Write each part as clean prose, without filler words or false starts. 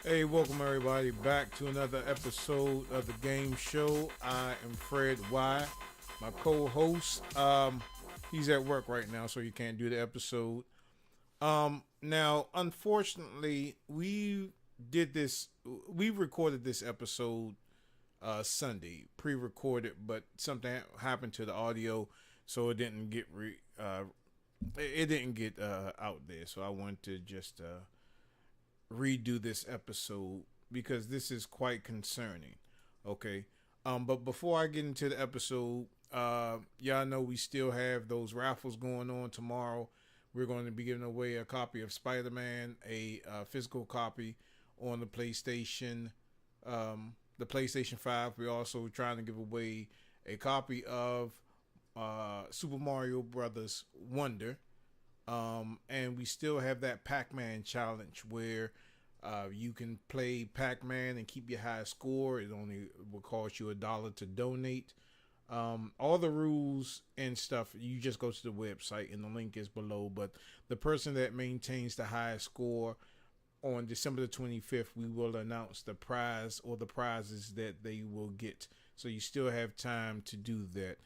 Hey, welcome everybody back to another episode of the game show. I am Fred Y, my co-host. He's at work right now, so he can't do the episode. Now, unfortunately, we recorded this episode Sunday, pre-recorded, but something happened to the audio, so it didn't get out there. So I wanted to just redo this episode because this is quite concerning. Okay. But before I get into the episode, y'all know we still have those raffles going on tomorrow. We're going to be giving away a copy of Spider-Man, a physical copy on the PlayStation 5. We're also trying to give away a copy of Super Mario Brothers Wonder. And we still have that Pac-Man challenge where you can play Pac-Man and keep your high score. It only will cost you $1 to donate. All the rules and stuff, you just go to the website and the link is below. But the person that maintains the highest score on December the 25th, we will announce the prize or the prizes that they will get. So you still have time to do that.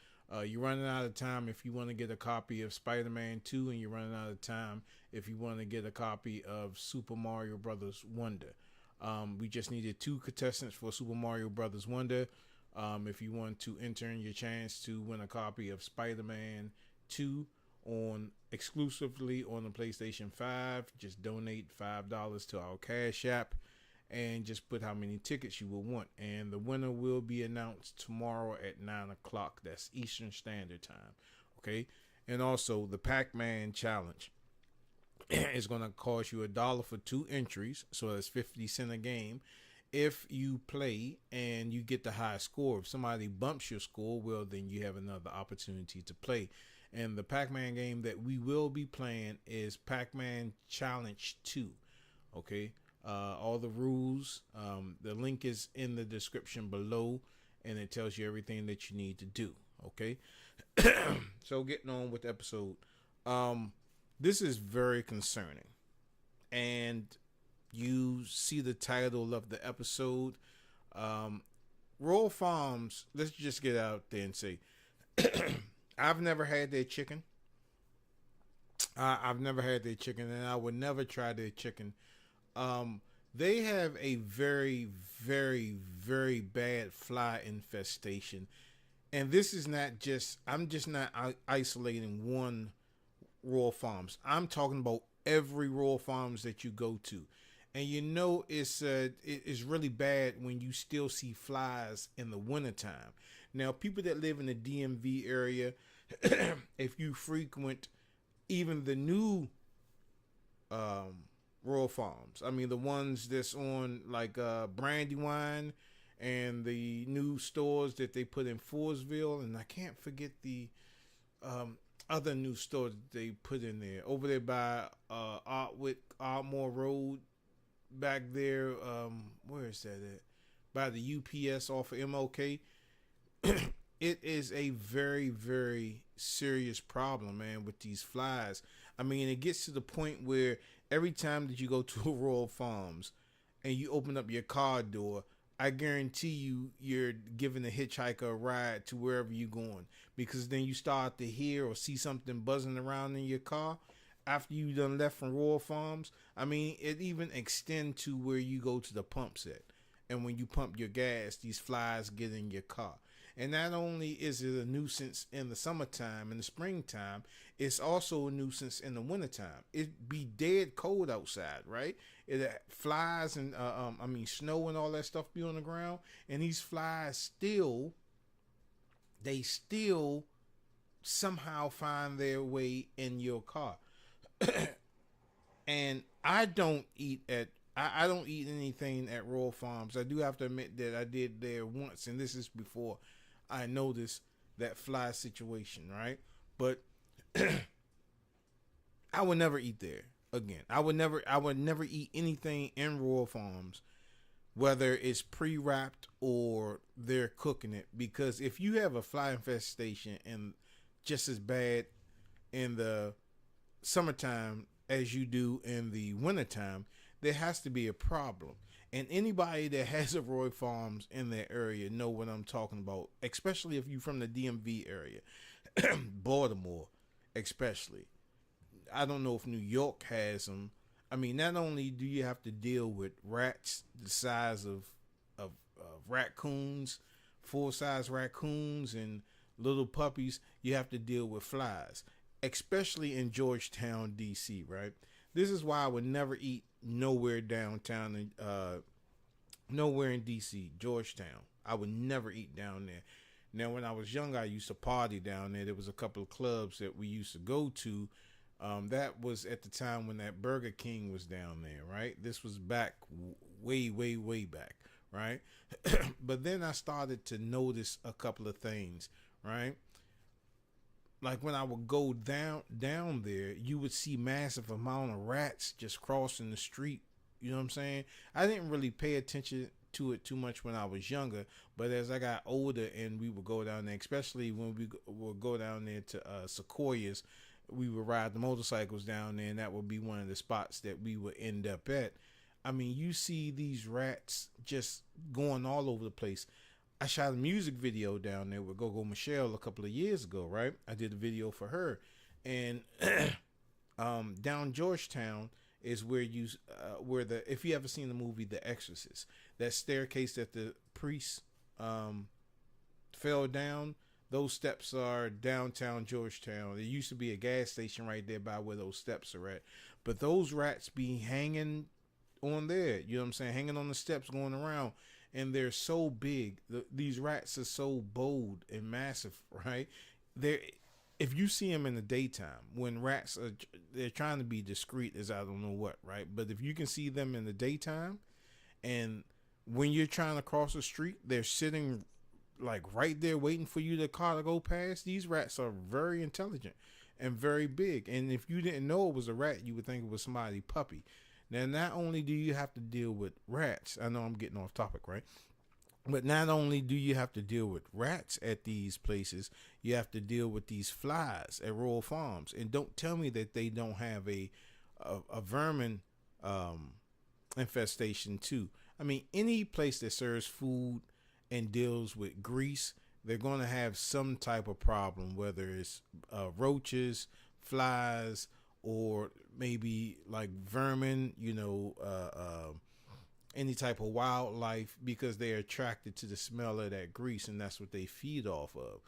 You're running out of time if you want to get a copy of Spider-Man 2, and you're running out of time if you want to get a copy of Super Mario Brothers Wonder. We just needed 2 contestants for Super Mario Brothers Wonder. If you want to enter in your chance to win a copy of Spider-Man 2 exclusively on the PlayStation 5, just donate $5 to our Cash App and just put how many tickets you will want. And the winner will be announced tomorrow at 9 o'clock. That's Eastern Standard Time. Okay? And also, the Pac-Man Challenge is going to cost you $1 for 2 entries. So that's 50 cents a game. If you play and you get the high score, if somebody bumps your score, well, then you have another opportunity to play. And the Pac-Man game that we will be playing is Pac-Man Challenge 2. Okay? All the rules, the link is in the description below, and it tells you everything that you need to do. Okay. So getting on with the episode. This is very concerning, and you see the title of the episode. Royal Farms, let's just get out there and say I've never had their chicken. I've never had their chicken, and I would never try their chicken. They have a very, very, very bad fly infestation. And this is not just, I'm just not isolating one Royal Farms. I'm talking about every Royal Farms that you go to. And you know it's really bad when you still see flies in the wintertime. Now, people that live in the DMV area, if you frequent even the new Royal Farms. I mean, the ones that's on like Brandywine and the new stores that they put in Forestville, and I can't forget the other new store that they put in there over there by Ardmore Road back there. Where is that at? By the UPS off of MLK. It is a very, very serious problem, man, with these flies. I mean, it gets to the point where every time that you go to a Royal Farms and you open up your car door, I guarantee you're giving a hitchhiker a ride to wherever you're going, because then you start to hear or see something buzzing around in your car after you done left from Royal Farms. I mean, it even extends to where you go to the pumps at. And when you pump your gas, these flies get in your car. And not only is it a nuisance in the summertime, in the springtime, it's also a nuisance in the wintertime. It be dead cold outside, right? It flies and snow and all that stuff be on the ground, and these flies still somehow find their way in your car. And I don't eat anything at Royal Farms. I do have to admit that I did there once, and this is before I noticed that fly situation, right? But I would never eat there again. I would never eat anything in Royal Farms whether it's pre-wrapped or they're cooking it. Because if you have a fly infestation and just as bad in the summertime as you do in the wintertime, there has to be a problem. And anybody that has a Roy Farms in their area know what I'm talking about, especially if you're from the DMV area, Baltimore, especially. I don't know if New York has them. I mean, not only do you have to deal with rats the size of raccoons, full-size raccoons and little puppies, you have to deal with flies, especially in Georgetown, D.C., right? This is why I would never eat nowhere downtown, nowhere in D.C., Georgetown. I would never eat down there. Now, when I was young, I used to party down there. There was a couple of clubs that we used to go to. That was at the time when that Burger King was down there, right? This was back way, way, way back, right? But then I started to notice a couple of things, right? Like when I would go down there, you would see massive amount of rats just crossing the street. You know what I'm saying? I didn't really pay attention to it too much when I was younger, but as I got older and we would go down there, especially when we would go down there to Sequoias, we would ride the motorcycles down there, and that would be one of the spots that we would end up at. I mean, you see these rats just going all over the place. I shot a music video down there with Go-Go Michelle a couple of years ago, right? I did a video for her. And down Georgetown is where if you ever seen the movie The Exorcist, that staircase that the priest fell down, those steps are downtown Georgetown. There used to be a gas station right there by where those steps are at. But those rats be hanging on there, you know what I'm saying? Hanging on the steps going around. And they're so big. These rats are so bold and massive, right? If you see them in the daytime, when rats they're trying to be discreet as I don't know what, right? But if you can see them in the daytime, and when you're trying to cross the street, they're sitting like right there waiting for you, the car to go past. These rats are very intelligent and very big. And if you didn't know it was a rat, you would think it was somebody's puppy. Now, not only do you have to deal with rats, I know I'm getting off topic, right? But not only do you have to deal with rats at these places, you have to deal with these flies at Royal Farms. And don't tell me that they don't have a vermin infestation too. I mean, any place that serves food and deals with grease, they're going to have some type of problem, whether it's roaches, flies, or maybe like vermin, any type of wildlife, because they're attracted to the smell of that grease, and that's what they feed off of.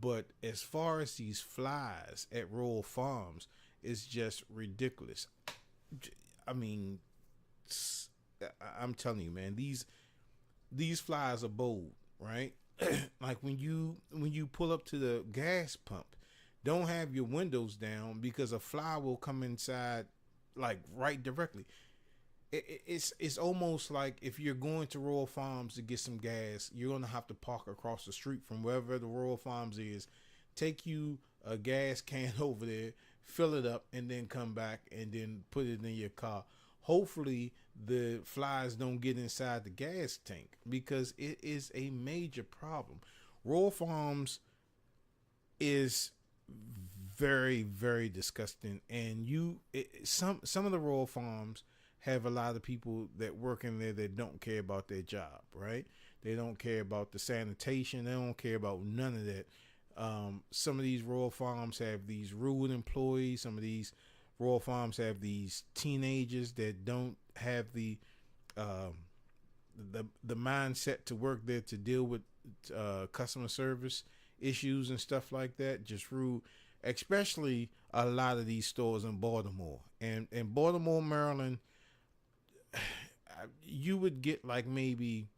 But as far as these flies at Royal Farms, it's just ridiculous. I mean, I'm telling you, man, these flies are bold, right? Like when you pull up to the gas pump, don't have your windows down because a fly will come inside, like right directly. It's almost like if you're going to Royal Farms to get some gas, you're gonna have to park across the street from wherever the Royal Farms is, take you a gas can over there, fill it up, and then come back and then put it in your car. Hopefully the flies don't get inside the gas tank, because it is a major problem. Royal Farms is very, very disgusting, and some of the Royal Farms have a lot of people that work in there that don't care about their job, right? They don't care about the sanitation. They don't care about none of that. Some of these Royal Farms have these rude employees. Some of these Royal Farms have these teenagers that don't have the mindset to work there to deal with customer service issues and stuff like that. Just rude. Especially a lot of these stores in Baltimore. And in Baltimore, Maryland, you would get like maybe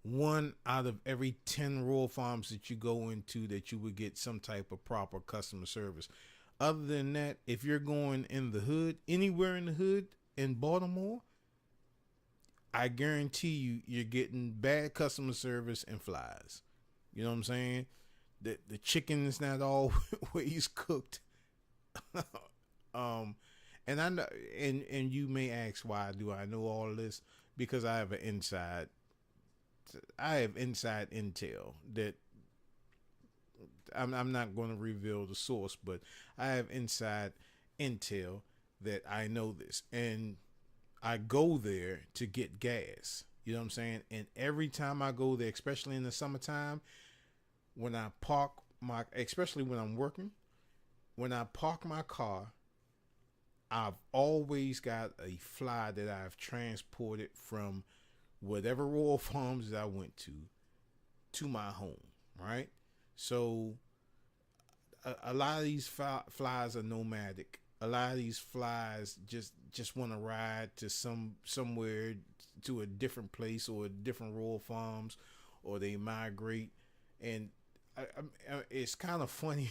1 out of every 10 Royal Farms that you go into that you would get some type of proper customer service. Other than that, if you're going in the hood, anywhere in the hood in Baltimore, I guarantee you're getting bad customer service and flies. You know what I'm saying? The chicken is not always cooked. And I know, and you may ask, why do I know all this? because I have inside intel that I'm not going to reveal the source, but I have inside intel that I know this, and I go there to get gas. You know what I'm saying? And every time I go there, especially in the summertime, when I park especially when I'm working, when I park my car, I've always got a fly that I've transported from whatever Royal Farms that I went to my home, right? So a lot of these flies are nomadic. A lot of these flies just want to ride to somewhere, to a different place or a different Royal Farms, or they migrate, and it's kind of funny,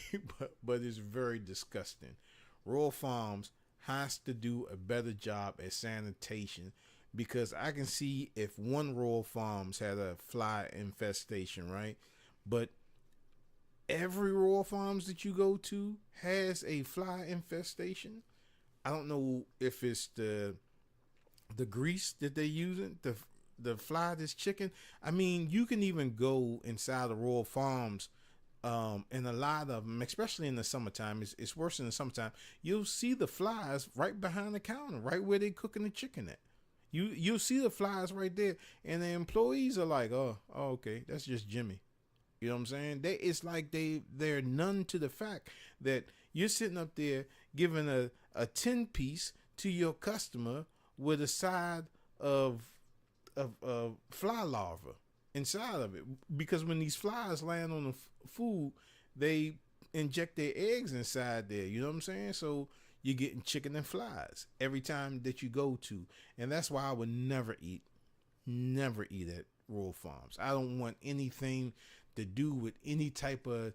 but it's very disgusting. Royal Farms has to do a better job at sanitation, because I can see if one Royal Farms had a fly infestation, right? But every Royal Farms that you go to has a fly infestation. I don't know if it's the grease that they're using, the fly this chicken. I mean, you can even go inside the Royal Farms, and a lot of them, especially in the summertime, it's worse in the summertime. You'll see the flies right behind the counter, right where they cooking the chicken at. You'll see the flies right there, and the employees are like, oh okay, that's just Jimmy. You know what I'm saying? It's like they're numb to the fact that you're sitting up there giving a 10-piece to your customer with a side of fly larva inside of it, because when these flies land on the food, they inject their eggs inside there. You know what I'm saying? So you're getting chicken and flies every time that you go to, and that's why I would never eat at Royal Farms. I don't want anything to do with any type of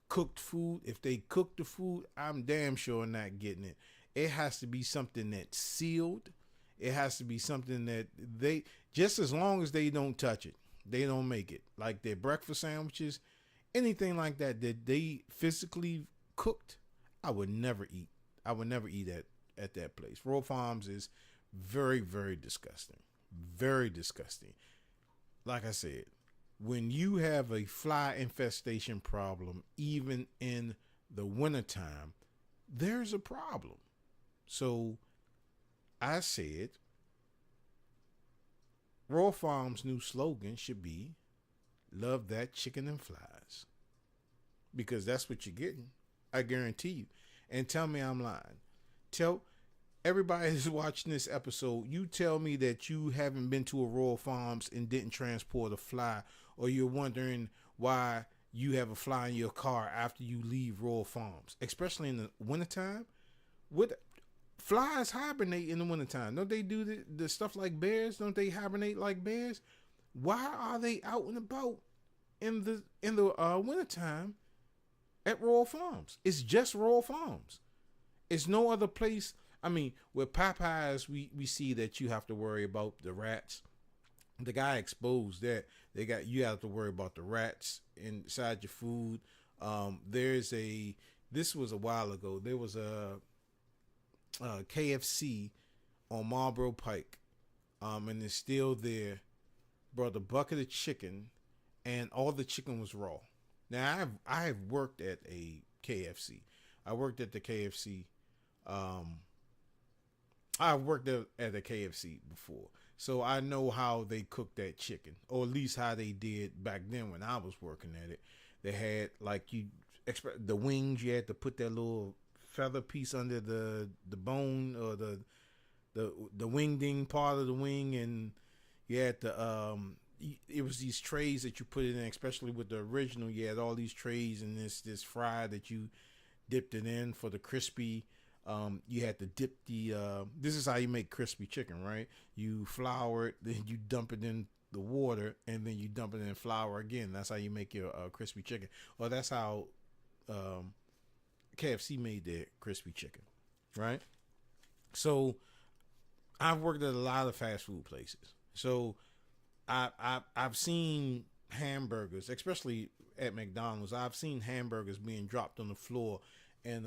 cooked food. If they cook the food, I'm damn sure not getting it. It has to be something that's sealed. It has to be something that they, just as long as they don't touch it, they don't make it. Like their breakfast sandwiches, anything like that they physically cooked, I would never eat. I would never eat at that place. Royal Farms is very, very disgusting. Very disgusting. Like I said, when you have a fly infestation problem, even in the wintertime, there's a problem. So I said, Royal Farms' new slogan should be, love that chicken and flies. Because that's what you're getting. I guarantee you. And tell me I'm lying. Tell everybody who's watching this episode, you tell me that you haven't been to a Royal Farms and didn't transport a fly, or you're wondering why you have a fly in your car after you leave Royal Farms, especially in the wintertime. What flies hibernate in the wintertime? Don't they do the stuff like bears? Don't they hibernate like bears? Why are they out and about in the wintertime at Royal Farms? It's just Royal Farms. It's no other place. I mean, with Popeyes, we see that you have to worry about the rats. The guy exposed that you have to worry about the rats inside your food. This was a while ago. There was a KFC on Marlboro Pike, and it's still there. Brought a bucket of chicken, and all the chicken was raw. Now I have worked at a KFC. I worked at the KFC. I've worked at a KFC before, so I know how they cook that chicken, or at least how they did back then when I was working at it. They had the wings. You had to put that little feather piece under the bone, or the wingding part of the wing, and you had to it was these trays that you put it in, especially with the original. You had all these trays and this fry that you dipped it in for the crispy. You had to dip this is how you make crispy chicken, right? You flour it, then you dump it in the water, and then you dump it in flour again. That's how you make your crispy chicken. Or that's how KFC made their crispy chicken, right? So I've worked at a lot of fast food places. So I've seen hamburgers, especially at McDonald's. I've seen hamburgers being dropped on the floor, and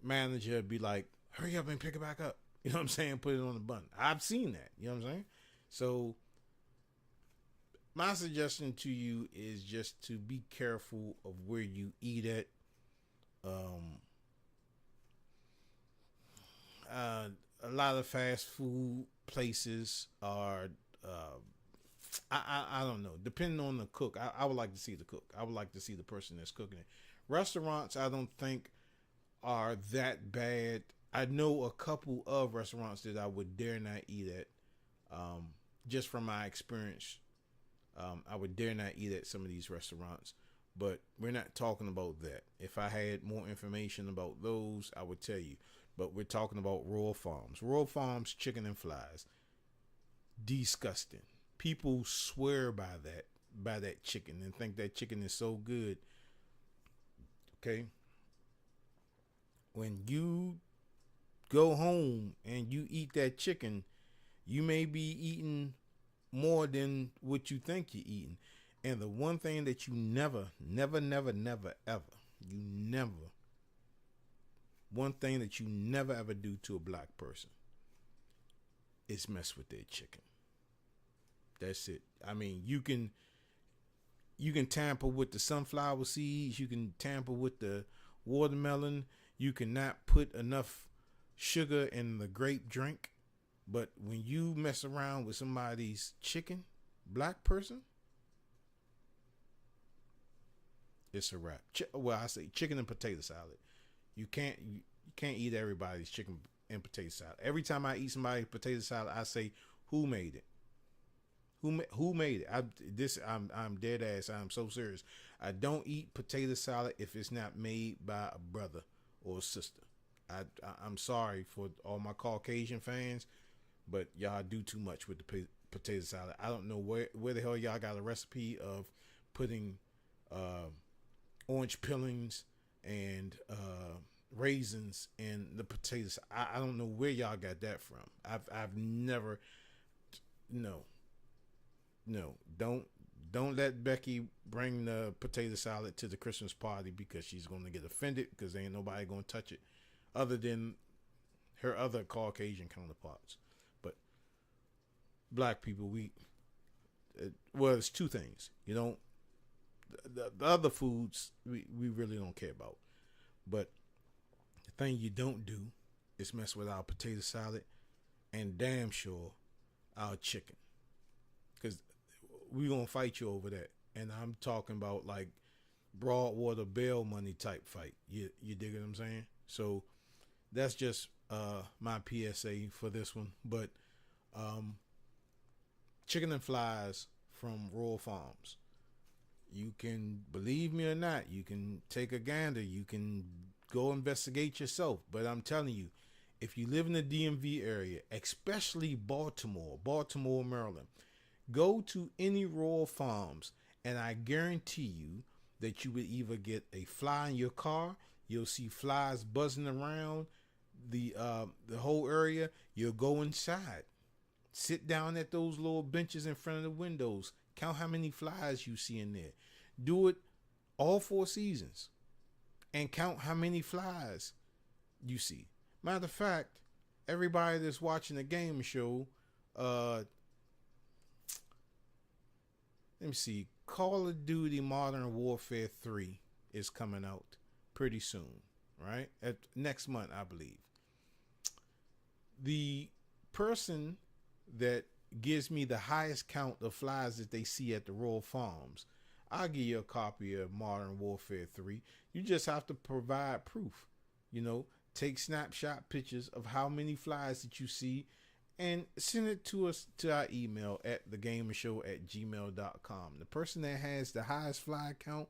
manager would be like, hurry up and pick it back up. You know what I'm saying? Put it on the bun. I've seen that. You know what I'm saying? So my suggestion to you is just to be careful of where you eat at. Um, a lot of fast food places are, I don't know. Depending on the cook, I would like to see the cook. I would like to see the person that's cooking it. Restaurants, I don't think are that bad. I know a couple of restaurants that I would dare not eat at. Just from my experience, I would dare not eat at some of these restaurants. But we're not talking about that. If I had more information about those, I would tell you. But we're talking about Royal Farms. Royal Farms chicken and flies. Disgusting. People swear by that chicken and think that chicken is so good. Okay? When you go home and you eat that chicken, you may be eating more than what you think you're eating. And the one thing that you never, one thing that you never ever do to a black person is mess with their chicken. That's it. I mean, you can tamper with the sunflower seeds, you can tamper with the watermelon, you cannot put enough sugar in the grape drink, but when you mess around with somebody's chicken, black person, it's a wrap. Well, I say chicken and potato salad. You can't eat everybody's chicken and potato salad. Every time I eat somebody's potato salad, I say, who made it? Who made it? I'm dead ass. I'm so serious. I don't eat potato salad if it's not made by a brother or a sister. I'm sorry for all my Caucasian fans, but y'all do too much with the potato salad. I don't know where the hell y'all got a recipe of putting orange peelings and raisins in the potatoes. I don't know where y'all got that from. I've never. No, don't let Becky bring the potato salad to the Christmas party because she's going to get offended because ain't nobody going to touch it other than her other Caucasian counterparts. But black people, it's two things. You know, the other foods we really don't care about. But the thing you don't do is mess with our potato salad and damn sure our chicken. Because we gonna fight you over that, and I'm talking about like Broadwater bail money type fight. You dig what I'm saying? So that's just my PSA for this one. But chicken and flies from Royal Farms. You can believe me or not. You can take a gander. You can go investigate yourself. But I'm telling you, if you live in the DMV area, especially Baltimore, Maryland, go to any Royal Farms, and I guarantee you that you would either get a fly in your car, you'll see flies buzzing around the whole area. You'll go inside, sit down at those little benches in front of the windows, count how many flies you see in there. Do it all 4 seasons, and count how many flies you see. Matter of fact, everybody that's watching the game show, let me see. Call of Duty Modern Warfare 3 is coming out pretty soon, right? Next month, I believe. The person that gives me the highest count of flies that they see at the Royal Farms, I'll give you a copy of Modern Warfare 3. You just have to provide proof. You know, take snapshot pictures of how many flies that you see and send it to us to our email at thagamersshow@gmail.com. The person that has the highest fly count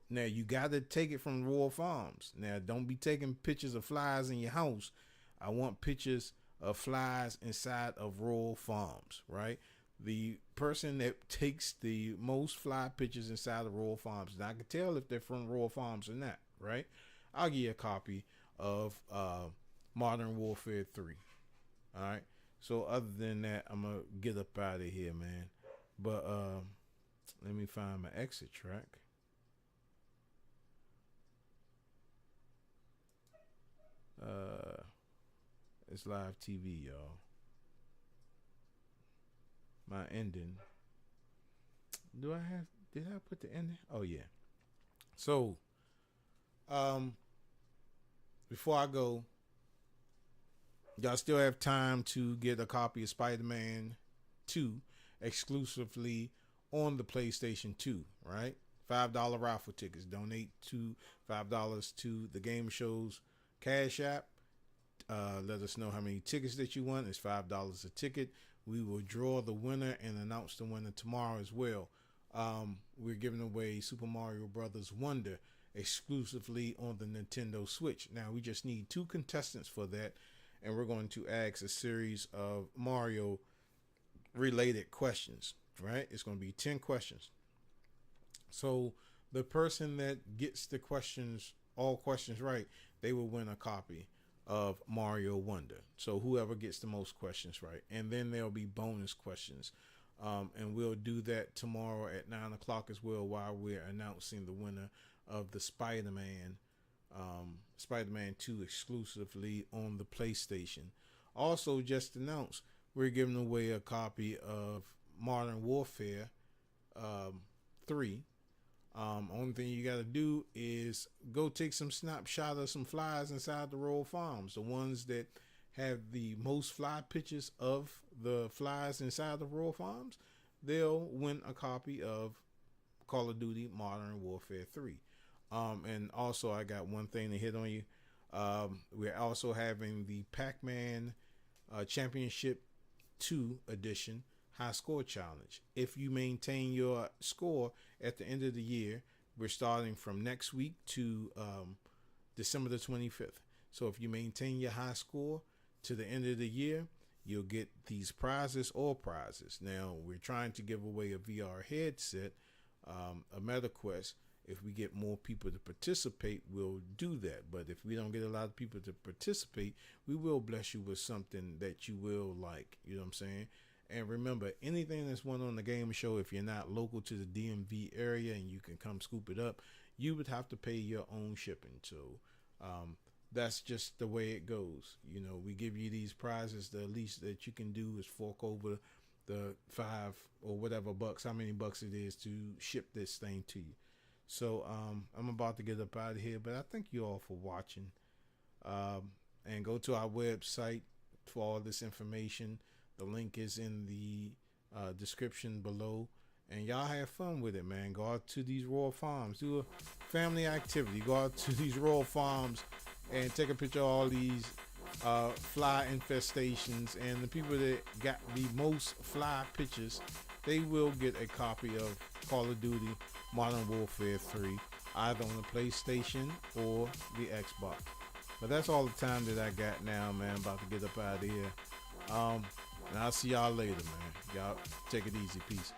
now you got to take it from Royal Farms. Now don't be taking pictures of flies in your house. I want pictures of flies inside of Royal Farms, right? The person that takes the most fly pictures inside of Royal Farms, and I can tell if they're from Royal Farms or not, right? I'll give you a copy of Modern Warfare 3. All right. So other than that, I'm gonna get up out of here, man. But let me find my exit track. It's live TV, y'all. My ending. Do I have? Did I put the ending? Oh yeah. So, before I go, y'all still have time to get a copy of Spider-Man 2 exclusively on the PlayStation 2, right? $5 raffle tickets. Donate to $5 to the Game Show's Cash App. Let us know how many tickets that you want. It's $5 a ticket. We will draw the winner and announce the winner tomorrow as well. We're giving away Super Mario Brothers Wonder exclusively on the Nintendo Switch. Now, we just need 2 contestants for that, and we're going to ask a series of Mario related questions, right? It's going to be 10 questions. So the person that gets the questions, all questions right, they will win a copy of Mario Wonder. So whoever gets the most questions right. And then there'll be bonus questions. And we'll do that tomorrow at 9 o'clock as well, while we're announcing the winner of the Spider-Man 2 exclusively on the PlayStation. Also, just announced, we're giving away a copy of Modern Warfare 3. Only thing you got to do is go take some snapshot of some flies inside the Royal Farms. The ones that have the most fly pictures of the flies inside the Royal Farms, they'll win a copy of Call of Duty Modern Warfare 3. And also, I got one thing to hit on you. We're also having the Pac-Man Championship 2 edition high score challenge. If you maintain your score at the end of the year, we're starting from next week to December the 25th. So if you maintain your high score to the end of the year, you'll get these prizes or prizes. Now, we're trying to give away a VR headset, a MetaQuest. If we get more people to participate, we'll do that. But if we don't get a lot of people to participate, we will bless you with something that you will like. You know what I'm saying? And remember, anything that's won on the game show, if you're not local to the DMV area and you can come scoop it up, you would have to pay your own shipping. So that's just the way it goes. You know, we give you these prizes. The least that you can do is fork over the $5 or whatever bucks, how many bucks it is to ship this thing to you. So I'm about to get up out of here, but I thank you all for watching. And go to our website for all this information. The link is in the description below. And y'all have fun with it, man. Go out to these Royal Farms. Do a family activity. Go out to these Royal Farms and take a picture of all these fly infestations. And the people that got the most fly pictures, they will get a copy of Call of Duty Modern Warfare 3, either on the PlayStation or the Xbox. But that's all the time that I got now, man. I'm about to get up out of here. And I'll see y'all later, man. Y'all take it easy. Peace.